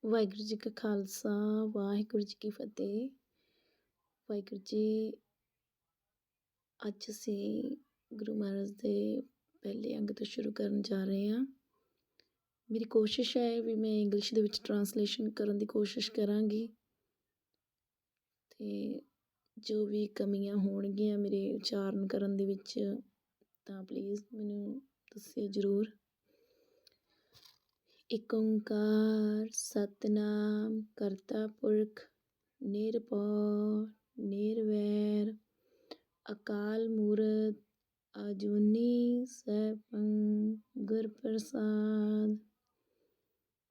ਵਾਹਿਗੁਰੂ ਜੀ ਕਾ ਖਾਲਸਾ, ਵਾਹਿਗੁਰੂ ਜੀ ਕੀ ਫਤਿਹ। ਵਾਹਿਗੁਰੂ ਜੀ, ਅੱਜ ਅਸੀਂ ਗੁਰੂ ਮਹਾਰਾਜ ਦੇ ਪਹਿਲੇ ਅੰਗ ਤੋਂ ਸ਼ੁਰੂ ਕਰਨ ਜਾ ਰਹੇ ਹਾਂ। ਮੇਰੀ ਕੋਸ਼ਿਸ਼ ਹੈ ਵੀ ਮੈਂ ਇੰਗਲਿਸ਼ ਦੇ ਵਿੱਚ ਟਰਾਂਸਲੇਸ਼ਨ ਕਰਨ ਦੀ ਕੋਸ਼ਿਸ਼ ਕਰਾਂਗੀ, ਅਤੇ ਜੋ ਵੀ ਕਮੀਆਂ ਹੋਣਗੀਆਂ ਮੇਰੇ ਉਚਾਰਨ ਕਰਨ ਦੇ ਵਿੱਚ ਤਾਂ ਪਲੀਜ਼ ਮੈਨੂੰ ਦੱਸਿਓ ਜ਼ਰੂਰ। ਏਕ ਓਂਕਾਰ ਸਤਿਨਾਮ ਕਰਤਾ ਪੁਰਖ ਨਿਰਭਉ ਨਿਰਵੈਰ ਅਕਾਲ ਮੂਰਤ ਅਜੂਨੀ ਸੈਭੰ ਗੁਰ ਪ੍ਰਸਾਦ।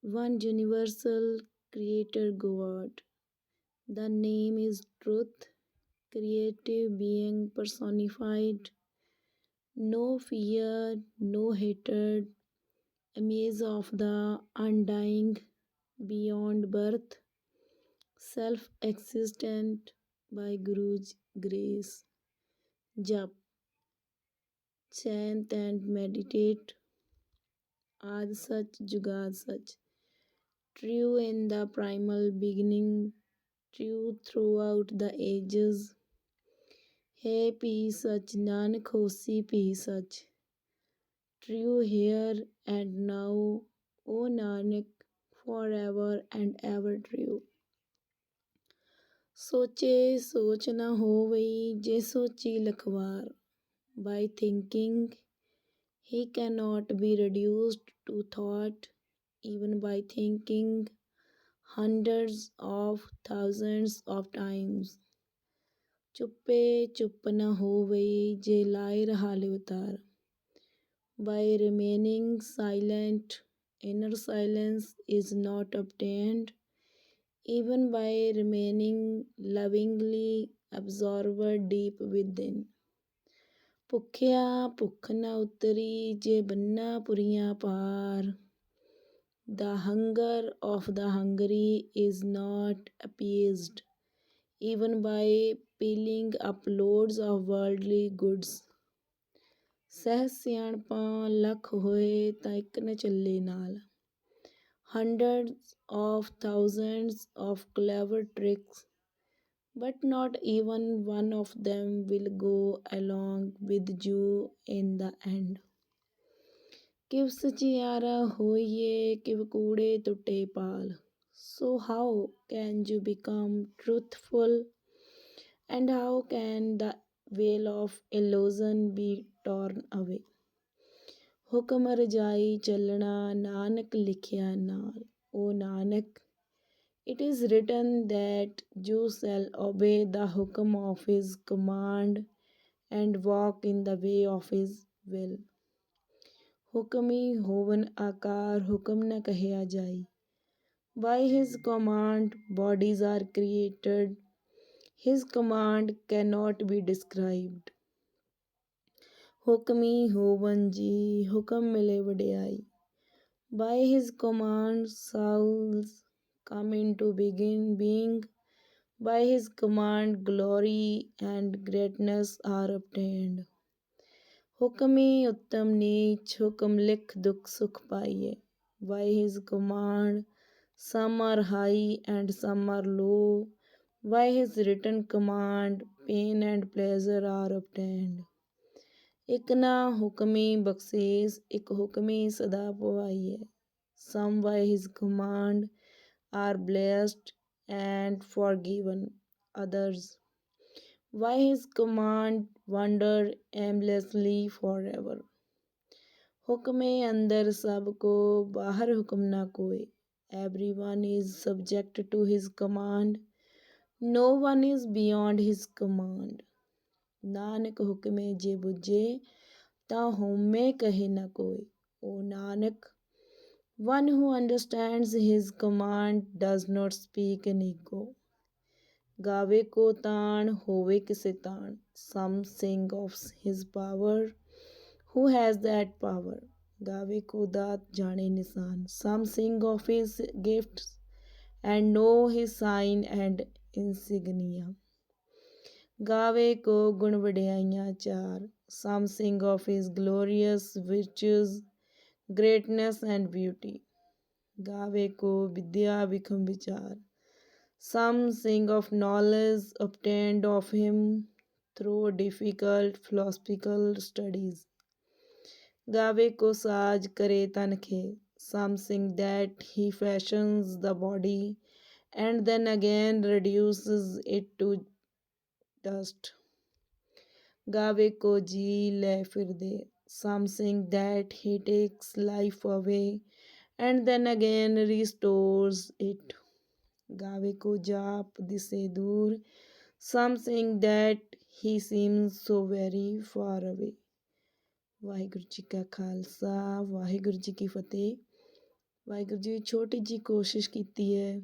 One universal creator God. The name is truth, creative being personified. No fear, no hatred, image of the undying, beyond birth, self-existent by Guru's grace. Jap, chant and meditate. Aad Sach, Jugad Sach. True in the primal beginning, true throughout the ages. Hai Phi Sach, Nanak Hosi Phi Sach. True here and now, O Nanak, forever and ever true. ਸੋਚੇ ਸੋਚ ਨਾ ਹੋਵਈ ਜੇ ਸੋਚੀ ਲਖਵਾਰ। By thinking, he cannot be reduced to thought. Even by thinking hundreds of thousands of times. ਚੁੱਪੇ ਚੁੱਪ ਨਾ ਹੋਵਈ ਜੇ ਲਾਇ ਰਹਾ Livtar. By remaining silent, inner silence is not obtained. Even by remaining lovingly absorbed deep within. ਭੁੱਖਿਆ ਭੁੱਖ ਨਾ ਉਤਰੀ ਜੇ ਬੰਨਾ ਪੁਰੀਆਂ ਪਾਰ। The hunger of the hungry is not appeased, even by piling up loads of worldly goods. ਸਹਿ ਸਿਆਣਪਾਂ ਲੱਖ ਹੋਏ ਤਾਂ ਇੱਕ ਨਾ ਚੱਲੇ ਨਾਲ। Hundreds of thousands of clever tricks, but not even one of them will go along with you in the end. ਕਿਵ ਸਚਿਆਰਾ ਹੋਈਏ ਕਿਵ ਕੂੜੇ ਟੁੱਟੇ ਪਾਲ। So how can you become truthful, and how can the veil of illusion be torn away? ਹੁਕਮ ਰਜਾਈ ਚੱਲਣਾ ਨਾਨਕ ਲਿਖਿਆ ਨਾਲ। O Nanak, it is written that you shall obey the hukam of his command and walk in the way of his will. ਹੁਕਮੀ ਹੋਵਨ ਆਕਾਰ ਹੁਕਮ ਨ ਕਹਿਆ ਜਾਈ। By his command bodies are created. His command cannot be described. ਹੁਕਮੀ ਹੋਵਨ ਜੀ ਹੁਕਮ ਮਿਲੇ ਵਡਿਆਈ। By his command souls come into being. By his command glory and greatness are obtained. ਹੁਕਮੀ ਉੱਤਮ ਨੀਚ ਹੁਕਮ ਲਿਖ ਦੁਖ ਸੁਖ ਪਾਈਏ। By his command some are high and some are low. By his written command pain and pleasure are obtained. ਇੱਕ ਨਾ ਹੁਕਮੀ ਬਖਸ਼ੀਸ ਇੱਕ ਹੁਕਮੀ ਸਦਾ ਪਵਾਈਏ। Some by his command are blessed and forgiven others. By his command wander aimlessly forever. ਹੁਕਮੇ ਅੰਦਰ ਸਭ ਕੋ ਬਾਹਰ ਹੁਕਮ ਨਾ ਕੋਏ। Everyone is subject to his command. No one is beyond his command. Nanak ਹੁਕਮੇ ਜੇ ਬੁੱਝੇ ਤਾਂ ਹਉਮੈ ਕਹੇ ਨਾ ਕੋਇ। O Nanak, one who understands his command does not speak in ego. ਗਾਵੇ ਕੋ ਤਾਣ ਹੋਵੇ ਕਿਸੇ ਤਾਣ। Some sing of his power. Who has that power? ਗਾਵੇ ਕੋ ਦਾਤ ਜਾਣੇ ਨਿਸ਼ਾਨ। Some sing of his gifts and know his sign and insignia. ਗਾਵੇ ਕੋ ਗੁਣ ਵਡਿਆਈਆਂ ਚਾਰ। Some sing of his glorious virtues, greatness and beauty. ਗਾਵੇ ਕੋ ਵਿਦਿਆ ਵਿਖਮ ਵਿਚਾਰ। Some sing of knowledge obtained of him through difficult philosophical studies. Gawe ko saaj kare tan khe. Some sing that he fashions the body and then again reduces it to dust. Gawe ko ji le fir de. Some sing that he takes life away and then again restores it. Gawe ko jaap dise dur. Some sing that he seems so very far away. Waheguru ji ਕਾ ਖਾਲਸਾ ਵਾਹਿਗੁਰੂ ਜੀ ਕੀ ਫਤਿਹ। ਵਾਹਿਗੁਰੂ ਜੀ ਛੋਟੀ ਜਿਹੀ ਕੋਸ਼ਿਸ਼ ਕੀਤੀ ਹੈ।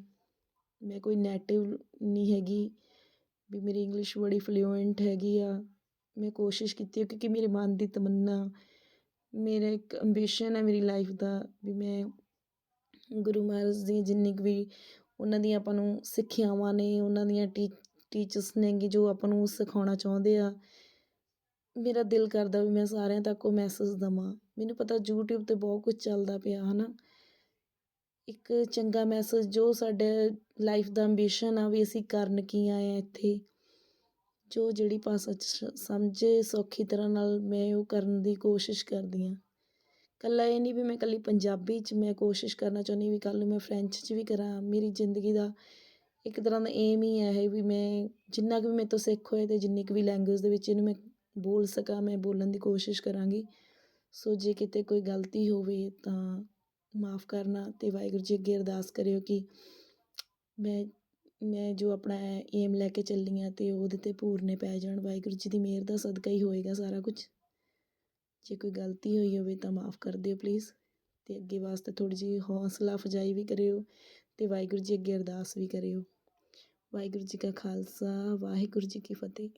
ਮੈਂ ਕੋਈ native ਨਹੀਂ ਹੈਗੀ ਵੀ ਮੇਰੀ ਇੰਗਲਿਸ਼ ਬੜੀ ਫਲੂਐਂਟ ਹੈਗੀ ਆ। ਮੈਂ ਕੋਸ਼ਿਸ਼ ਕੀਤੀ ਹੈ ਕਿਉਂਕਿ ਮੇਰੇ ਮਨ ਦੀ ਤਮੰਨਾ, ਮੇਰਾ ਇੱਕ ਅੰਬੀਸ਼ਨ ਹੈ ਮੇਰੀ ਲਾਈਫ ਦਾ ਵੀ ਮੈਂ ਗੁਰੂ ਮਹਾਰਾਜ ਦੀ ਜਿੰਨੀ ਕੁ ਵੀ ਉਹਨਾਂ ਦੀਆਂ ਆਪਾਂ ਨੂੰ ਸਿੱਖਿਆਵਾਂ ਨੇ, ਉਹਨਾਂ ਦੀਆਂ ਟੀਚਰਸ ਨੇਗੇ ਜੋ ਆਪਾਂ ਨੂੰ ਸਿਖਾਉਣਾ ਚਾਹੁੰਦੇ ਆ, ਮੇਰਾ ਦਿਲ ਕਰਦਾ ਵੀ ਮੈਂ ਸਾਰਿਆਂ ਤੱਕ ਉਹ ਮੈਸੇਜ ਦੇਵਾਂ। ਮੈਨੂੰ ਪਤਾ ਯੂਟਿਊਬ 'ਤੇ ਬਹੁਤ ਕੁਝ ਚੱਲਦਾ ਪਿਆ ਹੈ ਨਾ, ਇੱਕ ਚੰਗਾ ਮੈਸੇਜ ਜੋ ਸਾਡੇ ਲਾਈਫ ਦਾ ਅੰਬੀਸ਼ਨ ਆ ਵੀ ਅਸੀਂ ਕਰਨ ਕੀ ਆਏ ਹਾਂ ਇੱਥੇ, ਜੋ ਜਿਹੜੀ ਭਾਸ਼ਾ 'ਚ ਸਮਝੇ ਸੌਖੀ ਤਰ੍ਹਾਂ ਨਾਲ ਮੈਂ ਉਹ ਕਰਨ ਦੀ ਕੋਸ਼ਿਸ਼ ਕਰਦੀ ਹਾਂ। ਇਕੱਲਾ ਇਹ ਨਹੀਂ ਵੀ ਮੈਂ ਇਕੱਲੀ ਪੰਜਾਬੀ 'ਚ ਮੈਂ ਕੋਸ਼ਿਸ਼ ਕਰਨਾ ਚਾਹੁੰਦੀ ਵੀ ਕੱਲ੍ਹ ਨੂੰ ਮੈਂ ਫਰੈਂਚ 'ਚ ਵੀ ਕਰਾਂ। ਮੇਰੀ ਜ਼ਿੰਦਗੀ ਦਾ ਇੱਕ ਤਰ੍ਹਾਂ ਦਾ ਏਮ ਹੀ ਹੈ ਇਹ ਵੀ ਮੈਂ ਜਿੰਨਾ ਕੁ ਵੀ ਮੇਰੇ ਤੋਂ ਸਿੱਖ ਹੋਏ ਅਤੇ ਜਿੰਨੀ ਕੁ ਵੀ ਲੈਂਗੁਏਜ ਦੇ ਵਿੱਚ ਇਹਨੂੰ ਮੈਂ ਬੋਲ ਸਕਾਂ, ਮੈਂ ਬੋਲਣ ਦੀ ਕੋਸ਼ਿਸ਼ ਕਰਾਂਗੀ। ਸੋ ਜੇ ਕਿਤੇ ਕੋਈ ਗਲਤੀ ਹੋਵੇ ਤਾਂ ਮਾਫ਼ ਕਰਨਾ ਅਤੇ ਵਾਹਿਗੁਰੂ ਜੀ ਅੱਗੇ ਅਰਦਾਸ ਕਰਿਓ ਕਿ ਮੈਂ ਜੋ ਆਪਣਾ ਏਮ ਲੈ ਕੇ ਚੱਲੀ ਹਾਂ ਅਤੇ ਉਹਦੇ 'ਤੇ ਪੂਰਨੇ ਪੈ ਜਾਣ। ਵਾਹਿਗੁਰੂ ਜੀ ਦੀ ਮਿਹਰ ਦਾ ਸਦਕਾ ਹੀ ਹੋਏਗਾ ਸਾਰਾ ਕੁਛ। ਜੇ ਕੋਈ ਗਲਤੀ ਹੋਈ ਹੋਵੇ ਤਾਂ ਮਾਫ਼ ਕਰ ਦਿਓ ਪਲੀਜ਼, ਅਤੇ ਅੱਗੇ ਵਾਸਤੇ ਥੋੜ੍ਹੀ ਜਿਹੀ ਹੌਸਲਾ ਅਫਜ਼ਾਈ ਵੀ ਕਰਿਓ ਅਤੇ ਵਾਹਿਗੁਰੂ ਜੀ ਅੱਗੇ ਅਰਦਾਸ ਵੀ ਕਰਿਓ। ਵਾਹਿਗੁਰੂ ਜੀ ਕਾ ਖਾਲਸਾ ਵਾਹਿਗੁਰੂ ਜੀ ਕੀ ਫਤਿਹ।